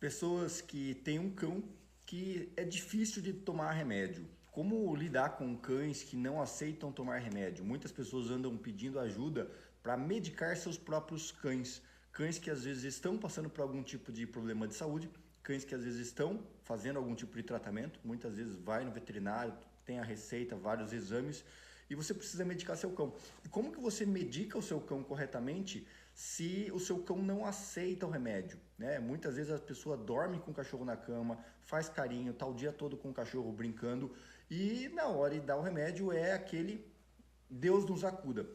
Pessoas que têm um cão que é difícil de tomar remédio. Como lidar com cães que não aceitam tomar remédio? Muitas pessoas andam pedindo ajuda para medicar seus próprios cães. Cães que às vezes estão passando por algum tipo de problema de saúde, cães que às vezes estão fazendo algum tipo de tratamento, muitas vezes vai no veterinário, tem a receita, vários exames, e você precisa medicar seu cão. E como que você medica o seu cão corretamente se o seu cão não aceita o remédio, né? Muitas vezes a pessoa dorme com o cachorro na cama, faz carinho, tá o dia todo com o cachorro brincando e na hora de dar o remédio é aquele Deus nos acuda.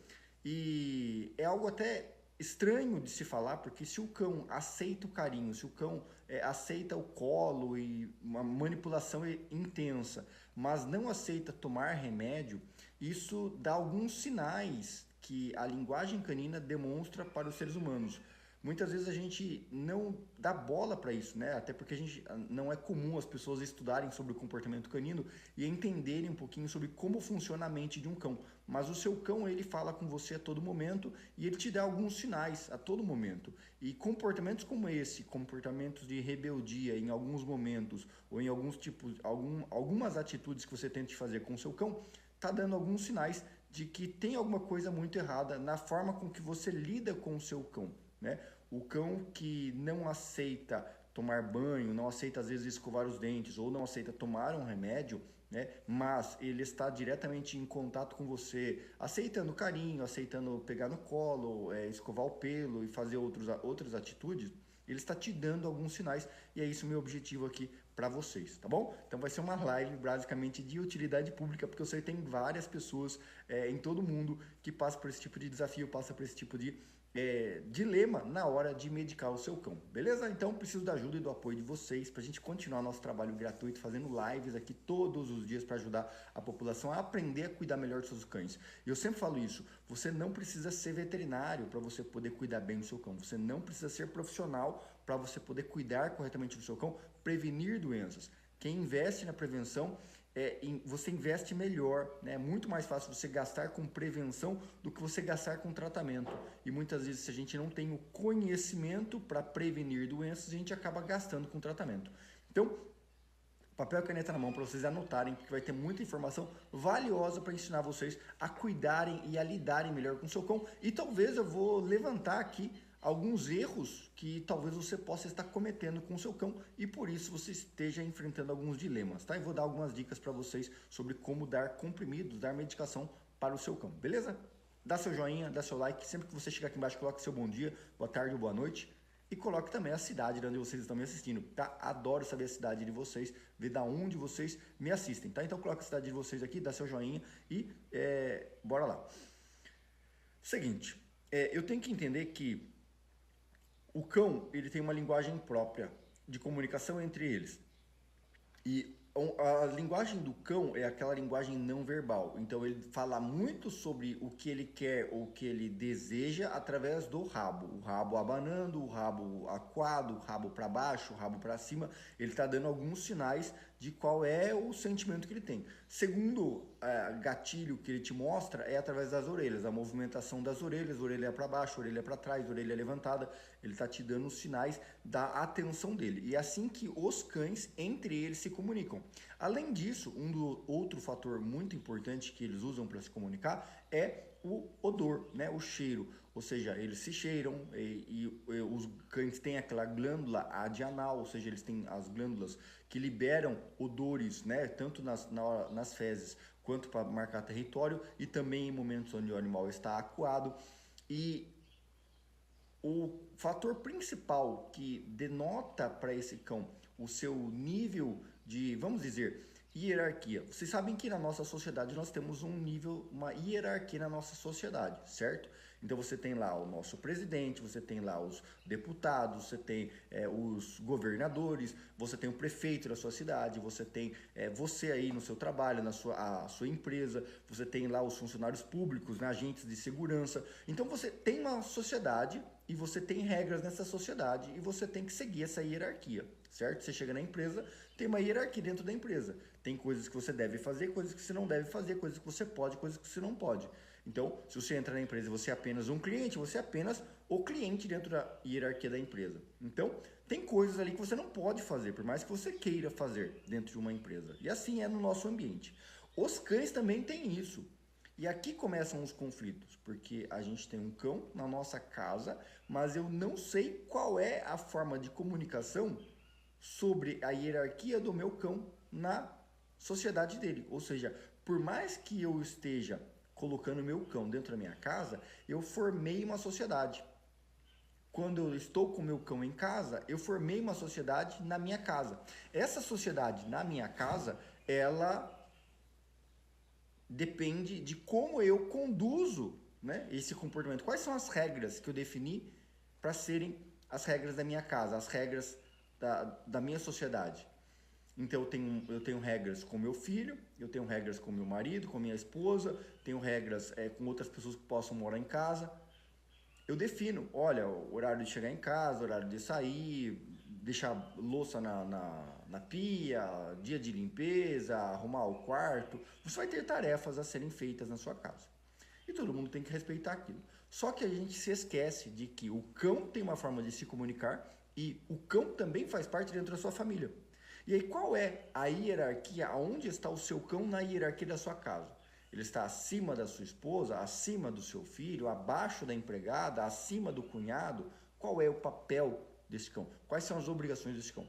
E é algo até estranho de se falar, porque se o cão aceita o carinho, se o cão aceita o colo e uma manipulação intensa, mas não aceita tomar remédio, isso dá alguns sinais que a linguagem canina demonstra para os seres humanos. Muitas vezes a gente não dá bola para isso, né? Até porque a gente não é comum as pessoas estudarem sobre o comportamento canino e entenderem um pouquinho sobre como funciona a mente de um cão. Mas o seu cão, ele fala com você a todo momento e ele te dá alguns sinais a todo momento. E comportamentos como esse, comportamentos de rebeldia em alguns momentos ou em alguns tipos, algumas atitudes que você tente fazer com o seu cão, tá dando alguns sinais de que tem alguma coisa muito errada na forma com que você lida com o seu cão, né? O cão que não aceita tomar banho, não aceita às vezes escovar os dentes ou não aceita tomar um remédio, né? Mas ele está diretamente em contato com você, aceitando carinho, aceitando pegar no colo, escovar o pelo e fazer outras atitudes, ele está te dando alguns sinais e é isso o meu objetivo aqui para vocês, tá bom? Então vai ser uma live basicamente de utilidade pública, porque eu sei que tem várias pessoas em todo o mundo que passam por esse tipo de desafio, passam por esse tipo de dilema na hora de medicar o seu cão, beleza? Então preciso da ajuda e do apoio de vocês para a gente continuar nosso trabalho gratuito, fazendo lives aqui todos os dias para ajudar a população a aprender a cuidar melhor dos seus cães. E eu sempre falo isso, você não precisa ser veterinário para você poder cuidar bem do seu cão, você não precisa ser profissional para você poder cuidar corretamente do seu cão, prevenir doenças. Quem investe na prevenção você investe melhor, né? É muito mais fácil você gastar com prevenção do que você gastar com tratamento. E muitas vezes, se a gente não tem o conhecimento para prevenir doenças, a gente acaba gastando com tratamento. Então, papel e caneta na mão para vocês anotarem, porque vai ter muita informação valiosa para ensinar vocês a cuidarem e a lidarem melhor com o seu cão. E talvez eu vou levantar aqui alguns erros que talvez você possa estar cometendo com o seu cão e por isso você esteja enfrentando alguns dilemas, tá? Eu vou dar algumas dicas para vocês sobre como dar comprimidos, dar medicação para o seu cão, beleza? Dá seu joinha, dá seu like, sempre que você chegar aqui embaixo coloque seu bom dia, boa tarde ou boa noite e coloque também a cidade de onde vocês estão me assistindo, tá? Adoro saber a cidade de vocês, ver da onde vocês me assistem, tá? Então coloque a cidade de vocês aqui, dá seu joinha e bora lá. Seguinte, eu tenho que entender que o cão, ele tem uma linguagem própria de comunicação entre eles. E a linguagem do cão é aquela linguagem não verbal. Então ele fala muito sobre o que ele quer ou o que ele deseja através do rabo. O rabo abanando, o rabo aquado, o rabo para baixo, o rabo para cima. Ele está dando alguns sinais de qual é o sentimento que ele tem. Segundo gatilho que ele te mostra é através das orelhas, a movimentação das orelhas, orelha para baixo, orelha para trás, orelha levantada. Ele está te dando os sinais da atenção dele. E é assim que os cães, entre eles, se comunicam. Além disso, outro fator muito importante que eles usam para se comunicar é o odor, né? O cheiro. Ou seja, eles se cheiram e os cães têm aquela glândula adianal, ou seja, eles têm as glândulas que liberam odores, né? Tanto nas fezes quanto para marcar território e também em momentos onde o animal está acuado. E o fator principal que denota para esse cão o seu nível de, vamos dizer, hierarquia. Vocês sabem que na nossa sociedade nós temos um nível, uma hierarquia na nossa sociedade, certo? Então você tem lá o nosso presidente, você tem lá os deputados, você tem os governadores, você tem o prefeito da sua cidade, você tem você aí no seu trabalho, a sua empresa, você tem lá os funcionários públicos, né, agentes de segurança. Então você tem uma sociedade e você tem regras nessa sociedade e você tem que seguir essa hierarquia, certo? Você chega na empresa, tem uma hierarquia dentro da empresa. Tem coisas que você deve fazer, coisas que você não deve fazer, coisas que você pode, coisas que você não pode. Então, se você entra na empresa e você é apenas um cliente, você é apenas o cliente dentro da hierarquia da empresa. Então, tem coisas ali que você não pode fazer, por mais que você queira fazer dentro de uma empresa. E assim é no nosso ambiente. Os cães também têm isso. E aqui começam os conflitos, porque a gente tem um cão na nossa casa, mas eu não sei qual é a forma de comunicação sobre a hierarquia do meu cão na sociedade dele. Ou seja, por mais que eu esteja colocando meu cão dentro da minha casa, eu formei uma sociedade. Quando eu estou com meu cão em casa, eu formei uma sociedade na minha casa. Essa sociedade na minha casa, ela depende de como eu conduzo, né, esse comportamento. Quais são as regras que eu defini para serem as regras da minha casa, as regras da minha sociedade? Então eu tenho regras com meu filho, eu tenho regras com meu marido, com minha esposa, tenho regras com outras pessoas que possam morar em casa. Eu defino, olha, o horário de chegar em casa, horário de sair, deixar louça na pia, dia de limpeza, arrumar o quarto. Você vai ter tarefas a serem feitas na sua casa. E todo mundo tem que respeitar aquilo. Só que a gente se esquece de que o cão tem uma forma de se comunicar e o cão também faz parte dentro da sua família. E aí qual é a hierarquia, aonde está o seu cão na hierarquia da sua casa? Ele está acima da sua esposa, acima do seu filho, abaixo da empregada, acima do cunhado? Qual é o papel desse cão? Quais são as obrigações desse cão?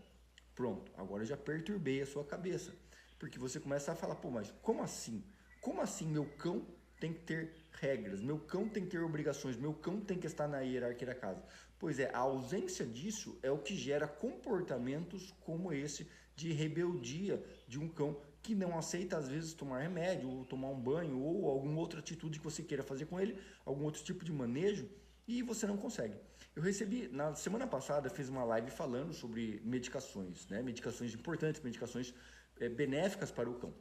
Pronto, agora eu já perturbei a sua cabeça. Porque você começa a falar, pô, mas como assim? Como assim meu cão tem que ter regras? Meu cão tem que ter obrigações? Meu cão tem que estar na hierarquia da casa? Pois é, a ausência disso é o que gera comportamentos como esse de rebeldia de um cão que não aceita às vezes tomar remédio, ou tomar um banho, ou alguma outra atitude que você queira fazer com ele, algum outro tipo de manejo, e você não consegue. Eu recebi, na semana passada, fiz uma live falando sobre medicações, né? Medicações importantes, medicações benéficas para o cão.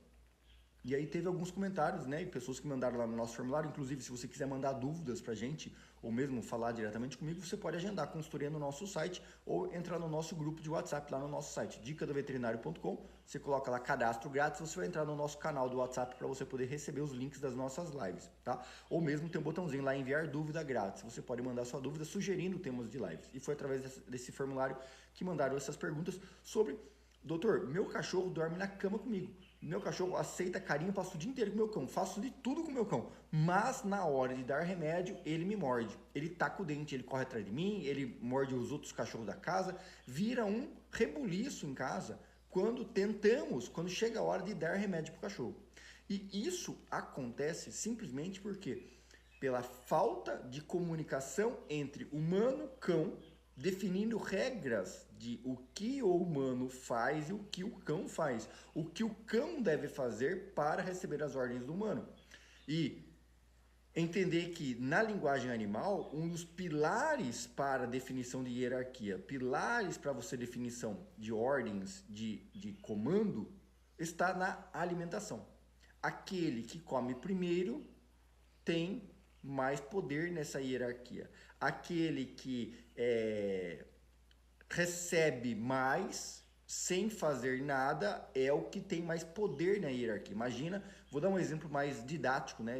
E aí teve alguns comentários, né, e pessoas que mandaram lá no nosso formulário. Inclusive, se você quiser mandar dúvidas pra gente, ou mesmo falar diretamente comigo, você pode agendar a consultoria no nosso site ou entrar no nosso grupo de WhatsApp lá no nosso site, dicadoveterinário.com. Você coloca lá cadastro grátis, você vai entrar no nosso canal do WhatsApp para você poder receber os links das nossas lives, tá? Ou mesmo tem um botãozinho lá, enviar dúvida grátis. Você pode mandar sua dúvida sugerindo temas de lives. E foi através desse formulário que mandaram essas perguntas sobre: doutor, meu cachorro dorme na cama comigo. Meu cachorro aceita carinho, passo o dia inteiro com meu cão, faço de tudo com meu cão, mas na hora de dar remédio, ele me morde, ele taca o dente, ele corre atrás de mim, ele morde os outros cachorros da casa, vira um rebuliço em casa quando chega a hora de dar remédio para o cachorro. E isso acontece simplesmente porque pela falta de comunicação entre humano e cão, definindo regras de o que o humano faz e o que o cão faz, o que o cão deve fazer para receber as ordens do humano. E entender que na linguagem animal, um dos pilares para a definição de hierarquia, pilares para você definição de ordens, de comando, está na alimentação. Aquele que come primeiro tem mais poder nessa hierarquia. Aquele que recebe mais sem fazer nada é o que tem mais poder na hierarquia. Imagina, vou dar um exemplo mais didático, né?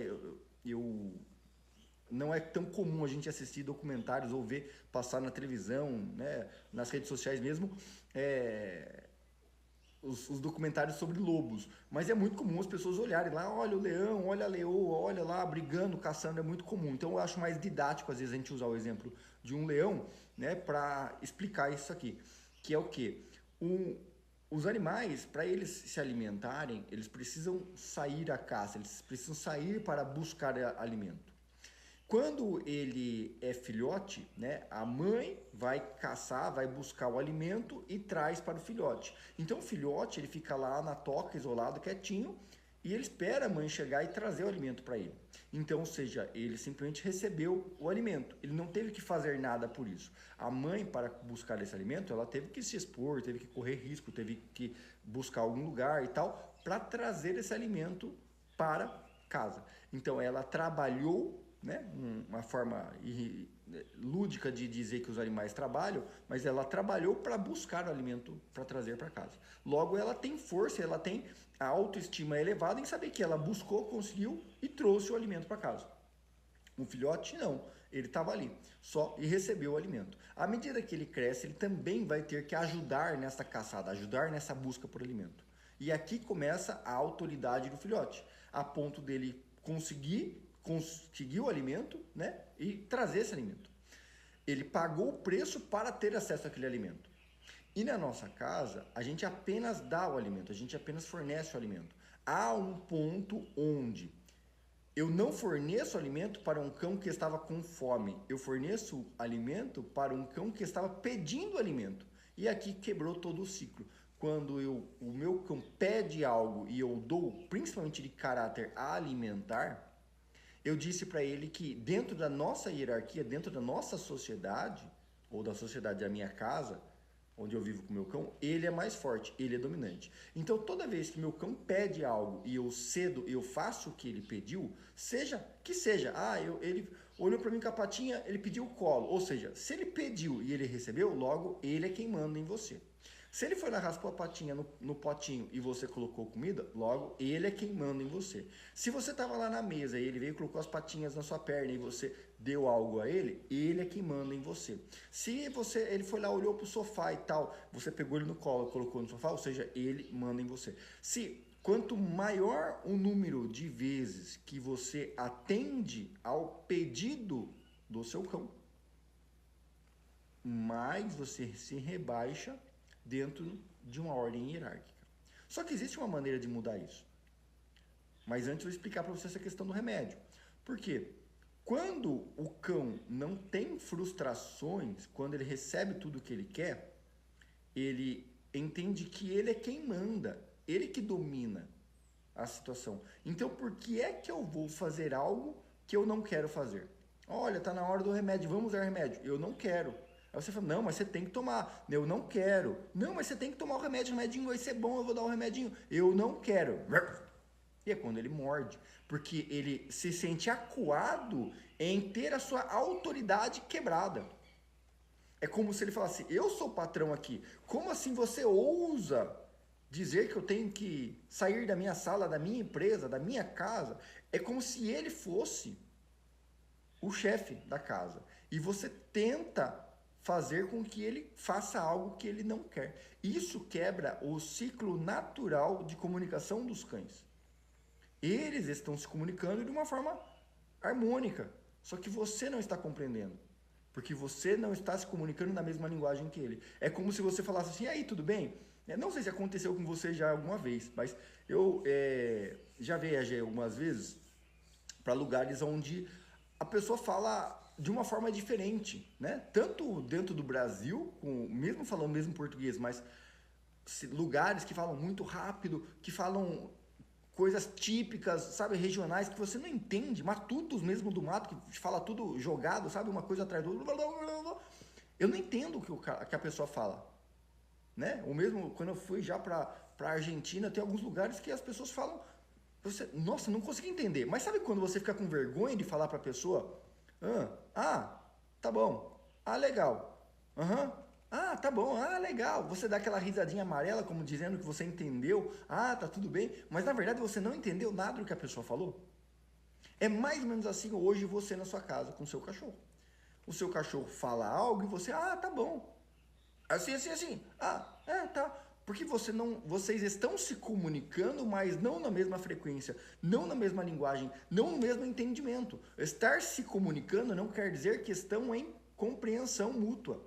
Não é tão comum a gente assistir documentários ou ver passar na televisão, né, nas redes sociais mesmo, os documentários sobre lobos, mas é muito comum as pessoas olharem lá, olha o leão, olha a leoa, olha lá, brigando, caçando, é muito comum. Então eu acho mais didático às vezes a gente usar o exemplo de um leão, né, para explicar isso aqui, que é o quê? Os animais, para eles se alimentarem, eles precisam sair à caça, eles precisam sair para buscar alimento. Quando ele é filhote, né, a mãe vai caçar, vai buscar o alimento e traz para o filhote. Então o filhote ele fica lá na toca, isolado, quietinho, e ele espera a mãe chegar e trazer o alimento para ele. Então, ou seja, ele simplesmente recebeu o alimento. Ele não teve que fazer nada por isso. A mãe, para buscar esse alimento, ela teve que se expor, teve que correr risco, teve que buscar algum lugar e tal, para trazer esse alimento para casa. Então, ela trabalhou, né, uma forma lúdica de dizer que os animais trabalham, mas ela trabalhou para buscar o alimento para trazer para casa. Logo, ela tem força, ela tem a autoestima elevada em saber que ela buscou, conseguiu e trouxe o alimento para casa. Um filhote, não. Ele estava ali, só e recebeu o alimento. À medida que ele cresce, ele também vai ter que ajudar nessa caçada, ajudar nessa busca por alimento. E aqui começa a autoridade do filhote, a ponto dele conseguir o alimento, né, e trazer esse alimento. Ele pagou o preço para ter acesso àquele alimento. E na nossa casa, a gente apenas dá o alimento, a gente apenas fornece o alimento. Há um ponto onde eu não forneço alimento para um cão que estava com fome. Eu forneço alimento para um cão que estava pedindo alimento. E aqui quebrou todo o ciclo. Quando o meu cão pede algo e eu dou, principalmente de caráter alimentar, eu disse para ele que dentro da nossa hierarquia, dentro da nossa sociedade, ou da sociedade da minha casa, onde eu vivo com o meu cão, ele é mais forte, ele é dominante. Então, toda vez que meu cão pede algo e eu cedo, eu faço o que ele pediu, seja, ele olhou para mim com a patinha, ele pediu o colo. Ou seja, se ele pediu e ele recebeu, logo ele é quem manda em você. Se ele foi lá, raspou a patinha no potinho e você colocou comida, logo ele é quem manda em você. Se você estava lá na mesa e ele veio e colocou as patinhas na sua perna e você deu algo a ele é quem manda em você. Se ele foi lá, olhou pro sofá e tal, você pegou ele no colo, colocou no sofá, ou seja, ele manda em você. Quanto maior o número de vezes que você atende ao pedido do seu cão, mais você se rebaixa dentro de uma ordem hierárquica. Só que existe uma maneira de mudar isso. Mas antes eu vou explicar para você essa questão do remédio. Por quê? Quando o cão não tem frustrações, quando ele recebe tudo o que ele quer, ele entende que ele é quem manda, ele que domina a situação. Então, por que é que eu vou fazer algo que eu não quero fazer? Olha, tá na hora do remédio, vamos dar remédio. Eu não quero. Aí você fala, não, mas você tem que tomar. Eu não quero. Não, mas você tem que tomar o remedinho vai ser bom, eu vou dar o remedinho. Eu não quero. E é quando ele morde, porque ele se sente acuado em ter a sua autoridade quebrada. É como se ele falasse, eu sou patrão aqui. Como assim você ousa dizer que eu tenho que sair da minha sala, da minha empresa, da minha casa? É como se ele fosse o chefe da casa. E você tenta fazer com que ele faça algo que ele não quer. Isso quebra o ciclo natural de comunicação dos cães. Eles estão se comunicando de uma forma harmônica, só que você não está compreendendo, porque você não está se comunicando na mesma linguagem que ele. É como se você falasse assim, aí, tudo bem? Não sei se aconteceu com você já alguma vez, mas eu já viajei algumas vezes para lugares onde a pessoa fala de uma forma diferente, né? Tanto dentro do Brasil, mesmo falando mesmo português, mas lugares que falam muito rápido, que falam coisas típicas, sabe, regionais, que você não entende, matutos mesmo do mato, que fala tudo jogado, sabe, uma coisa atrás do outro. Eu não entendo o que a pessoa fala, né? Ou mesmo quando eu fui já para Argentina, tem alguns lugares que as pessoas falam, nossa, não consegui entender. Mas sabe quando você fica com vergonha de falar para a pessoa? Tá bom. Legal. Tá bom. Legal. Você dá aquela risadinha amarela, como dizendo que você entendeu. Tá tudo bem. Mas na verdade você não entendeu nada do que a pessoa falou. É mais ou menos assim hoje você na sua casa com o seu cachorro. O seu cachorro fala algo e você, tá bom. Assim. Tá. Porque vocês estão se comunicando, mas não na mesma frequência, não na mesma linguagem, não no mesmo entendimento. Estar se comunicando não quer dizer que estão em compreensão mútua.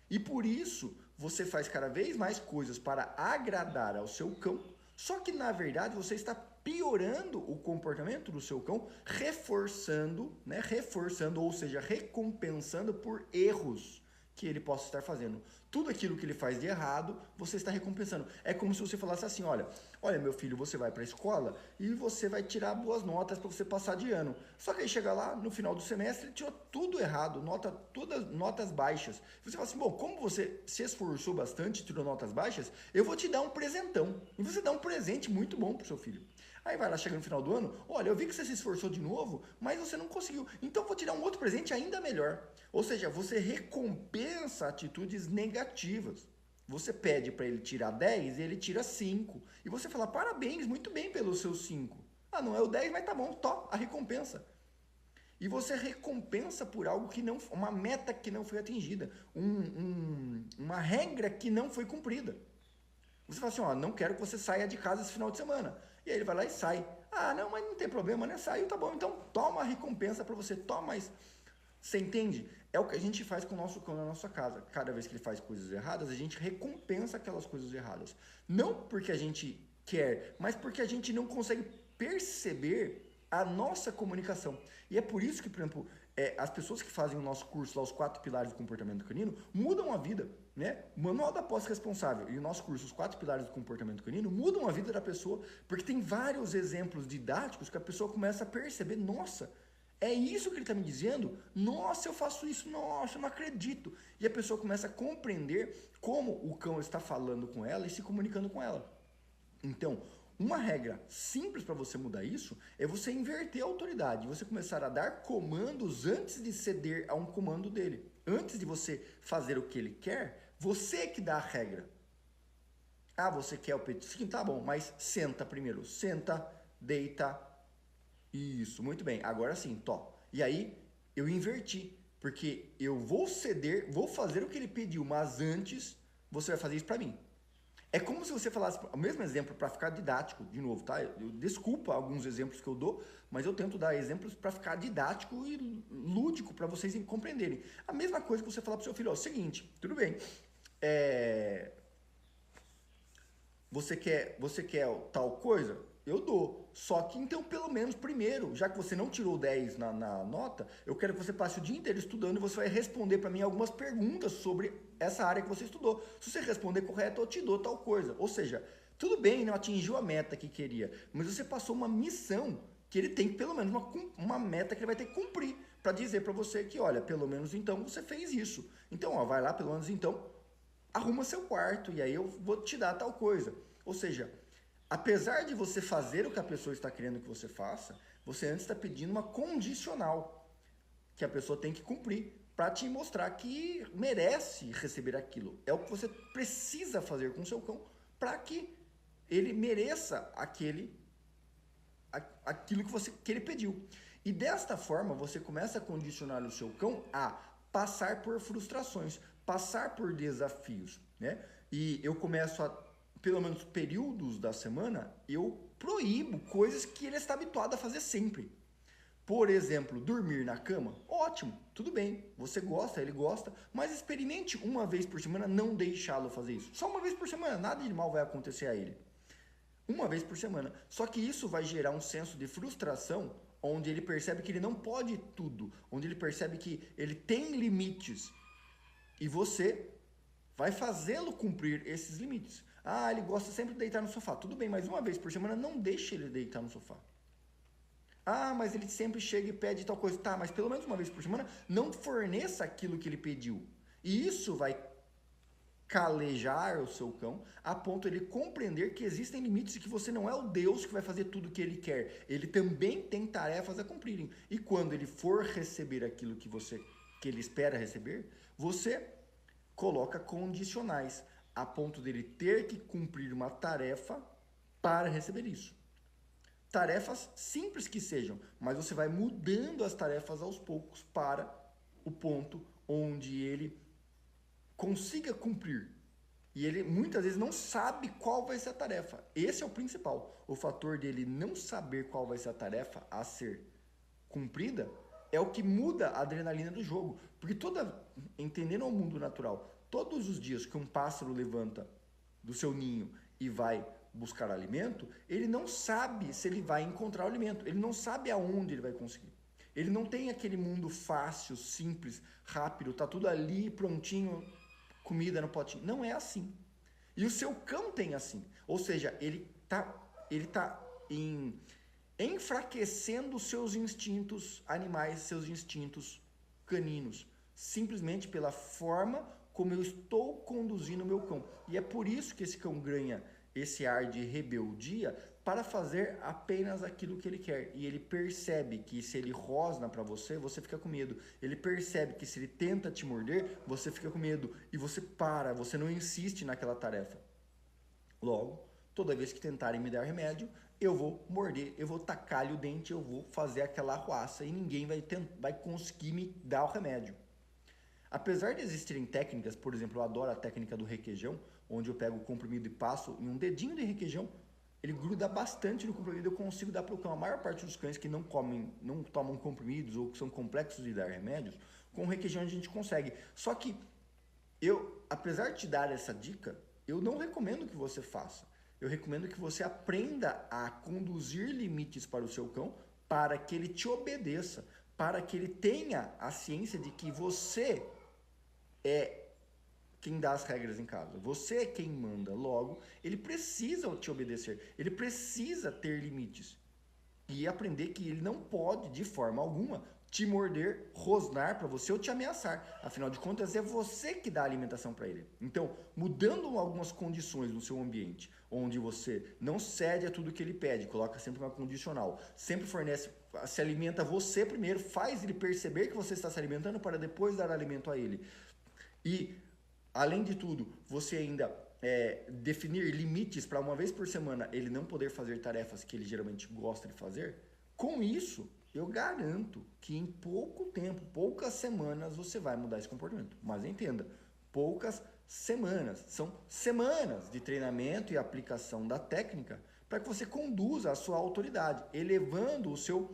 E por isso, você faz cada vez mais coisas para agradar ao seu cão, só que na verdade você está piorando o comportamento do seu cão, reforçando, ou seja, recompensando por erros que ele possa estar fazendo. Tudo aquilo que ele faz de errado, você está recompensando. É como se você falasse assim, olha meu filho, você vai para a escola e você vai tirar boas notas para você passar de ano. Só que aí chega lá, no final do semestre, ele tirou tudo errado, todas notas baixas. Você fala assim, bom, como você se esforçou bastante e tirou notas baixas, eu vou te dar um presentão. E você dá um presente muito bom para o seu filho. Aí vai lá, chega no final do ano, olha, eu vi que você se esforçou de novo, mas você não conseguiu. Então vou te dar um outro presente ainda melhor. Ou seja, você recompensa atitudes negativas. Você pede para ele tirar 10 e ele tira 5. E você fala, parabéns, muito bem pelos seus 5. Não é o 10, mas tá bom, a recompensa. E você recompensa por algo que não, uma meta que não foi atingida, uma regra que não foi cumprida. Você fala assim, ó, não quero que você saia de casa esse final de semana. E aí ele vai lá e sai. Ah, não, mas não tem problema, né? Saiu, tá bom. Então toma a recompensa para você, toma mais. Você entende? É o que a gente faz com o nosso cão na nossa casa. Cada vez que ele faz coisas erradas, a gente recompensa aquelas coisas erradas. Não porque a gente quer, mas porque a gente não consegue perceber a nossa comunicação. E é por isso que, por exemplo, as pessoas que fazem o nosso curso lá, os 4 pilares do comportamento canino, mudam a vida, né? O Manual da Posse Responsável e o nosso curso, os 4 pilares do comportamento canino, mudam a vida da pessoa, porque tem vários exemplos didáticos que a pessoa começa a perceber, nossa, é isso que ele está me dizendo? Nossa, eu faço isso, nossa, eu não acredito. E a pessoa começa a compreender como o cão está falando com ela e se comunicando com ela. Então, uma regra simples para você mudar isso é você inverter a autoridade, você começar a dar comandos antes de ceder a um comando dele. Antes de você fazer o que ele quer, você que dá a regra. Ah, você quer o petisquinho? Tá bom, mas senta primeiro. Senta, deita. Isso, muito bem. Agora sim, tó. E aí eu inverti, porque eu vou ceder, vou fazer o que ele pediu, mas antes você vai fazer isso para mim. É como se você falasse o mesmo exemplo para ficar didático, de novo, tá? Desculpa alguns exemplos que eu dou, mas eu tento dar exemplos para ficar didático e lúdico para vocês compreenderem. A mesma coisa que você falar para o seu filho, ó, seguinte, tudo bem, você quer tal coisa? Eu dou. Só que então, pelo menos primeiro, já que você não tirou 10 na nota, eu quero que você passe o dia inteiro estudando e você vai responder para mim algumas perguntas sobre essa área que você estudou. Se você responder correto, eu te dou tal coisa. Ou seja, tudo bem, não atingiu a meta que queria, mas você passou uma missão que ele tem pelo menos uma meta que ele vai ter que cumprir para dizer para você que, olha, pelo menos então você fez isso. Então, ó, vai lá, pelo menos então, arruma seu quarto e aí eu vou te dar tal coisa. Ou seja, apesar de você fazer o que a pessoa está querendo que você faça, você antes está pedindo uma condicional que a pessoa tem que cumprir para te mostrar que merece receber aquilo. É o que você precisa fazer com o seu cão para que ele mereça aquilo que ele pediu. E desta forma, você começa a condicionar o seu cão a passar por frustrações, passar por desafios, né? E eu começo a, pelo menos períodos da semana, eu proíbo coisas que ele está habituado a fazer sempre. Por exemplo, dormir na cama, ótimo, tudo bem, você gosta, ele gosta, mas experimente uma vez por semana não deixá-lo fazer isso. Só uma vez por semana, nada de mal vai acontecer a ele. Uma vez por semana. Só que isso vai gerar um senso de frustração, onde ele percebe que ele não pode tudo, onde ele percebe que ele tem limites. E você vai fazê-lo cumprir esses limites. Ah, ele gosta sempre de deitar no sofá. Tudo bem, mas uma vez por semana não deixe ele deitar no sofá. Ah, mas ele sempre chega e pede tal coisa. Tá, mas pelo menos uma vez por semana não forneça aquilo que ele pediu. E isso vai calejar o seu cão a ponto de ele compreender que existem limites e que você não é o Deus que vai fazer tudo o que ele quer. Ele também tem tarefas a cumprirem. E quando ele for receber aquilo que ele espera receber, você coloca condicionais a ponto dele ter que cumprir uma tarefa para receber isso. Tarefas simples que sejam, mas você vai mudando as tarefas aos poucos para o ponto onde ele consiga cumprir. E ele muitas vezes não sabe qual vai ser a tarefa. Esse é o principal. O fator dele não saber qual vai ser a tarefa a ser cumprida é o que muda a adrenalina do jogo. Porque entendendo o mundo natural, todos os dias que um pássaro levanta do seu ninho e vai buscar alimento, ele não sabe se ele vai encontrar o alimento. Ele não sabe aonde ele vai conseguir. Ele não tem aquele mundo fácil, simples, rápido, tá tudo ali prontinho, comida no potinho. Não é assim. E o seu cão tem assim. Ou seja, ele tá enfraquecendo os seus instintos animais, seus instintos caninos, simplesmente pela forma como eu estou conduzindo o meu cão. E é por isso que esse cão ganha esse ar de rebeldia para fazer apenas aquilo que ele quer. E ele percebe que se ele rosna para você, você fica com medo. Ele percebe que se ele tenta te morder, você fica com medo. E você para, você não insiste naquela tarefa. Logo, toda vez que tentarem me dar remédio, eu vou morder, eu vou tacar-lhe o dente, eu vou fazer aquela arruaça e ninguém vai conseguir me dar o remédio. Apesar de existirem técnicas, por exemplo, eu adoro a técnica do requeijão, onde eu pego o comprimido e passo em um dedinho de requeijão, ele gruda bastante no comprimido, eu consigo dar para o cão. A maior parte dos cães que não tomam comprimidos ou que são complexos de dar remédios, com o requeijão a gente consegue. Só que apesar de te dar essa dica, eu não recomendo que você faça. Eu recomendo que você aprenda a conduzir limites para o seu cão para que ele te obedeça, para que ele tenha a ciência de que você é quem dá as regras em casa. Você é quem manda. Logo, ele precisa te obedecer. Ele precisa ter limites. E aprender que ele não pode, de forma alguma, te morder, rosnar para você ou te ameaçar. Afinal de contas, é você que dá a alimentação para ele. Então, mudando algumas condições no seu ambiente, onde você não cede a tudo que ele pede, coloca sempre uma condicional, sempre fornece, se alimenta você primeiro, faz ele perceber que você está se alimentando para depois dar alimento a ele. E, além de tudo, você ainda definir limites para uma vez por semana ele não poder fazer tarefas que ele geralmente gosta de fazer, com isso, eu garanto que em pouco tempo, poucas semanas, você vai mudar esse comportamento. Mas entenda, poucas semanas. São semanas de treinamento e aplicação da técnica para que você conduza a sua autoridade, elevando o seu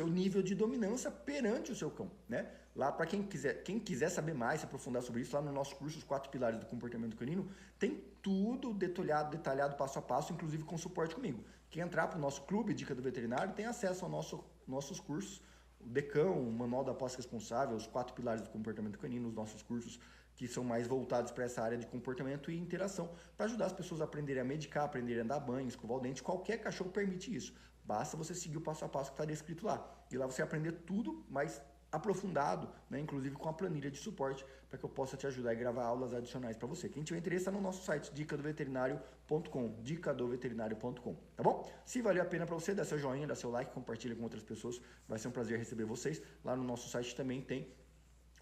nível de dominância perante o seu cão, né? Lá, para quem quiser saber mais, se aprofundar sobre isso, lá no nosso curso, Os 4 Pilares do Comportamento Canino, tem tudo detalhado passo a passo, inclusive com suporte comigo. Quem entrar para o nosso clube Dica do Veterinário tem acesso aos nossos cursos, o Decão, o Manual da Posse Responsável, os 4 Pilares do Comportamento Canino, os nossos cursos que são mais voltados para essa área de comportamento e interação, para ajudar as pessoas a aprenderem a medicar, aprenderem a dar banho, escovar o dente. Qualquer cachorro permite isso. Basta você seguir o passo a passo que está descrito lá. E lá você aprender tudo mais aprofundado, né? Inclusive com a planilha de suporte, para que eu possa te ajudar e gravar aulas adicionais para você. Quem tiver interesse, está no nosso site, dicadoveterinário.com, tá bom? Se valeu a pena para você, dá seu joinha, dá seu like, compartilha com outras pessoas, vai ser um prazer receber vocês. Lá no nosso site também tem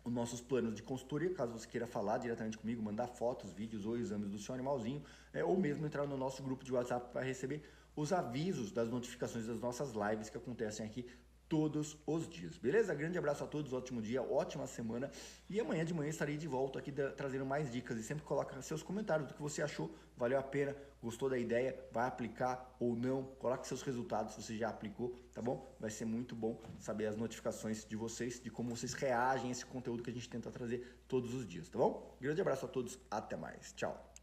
os nossos planos de consultoria, caso você queira falar diretamente comigo, mandar fotos, vídeos ou exames do seu animalzinho, ou mesmo entrar no nosso grupo de WhatsApp para receber os avisos das notificações das nossas lives que acontecem aqui todos os dias, beleza? Grande abraço a todos, ótimo dia, ótima semana, e amanhã de manhã estarei de volta aqui trazendo mais dicas, e sempre coloca seus comentários do que você achou, valeu a pena, gostou da ideia, vai aplicar ou não, coloque seus resultados se você já aplicou, tá bom? Vai ser muito bom saber as notificações de vocês, de como vocês reagem a esse conteúdo que a gente tenta trazer todos os dias, tá bom? Grande abraço a todos, até mais, tchau!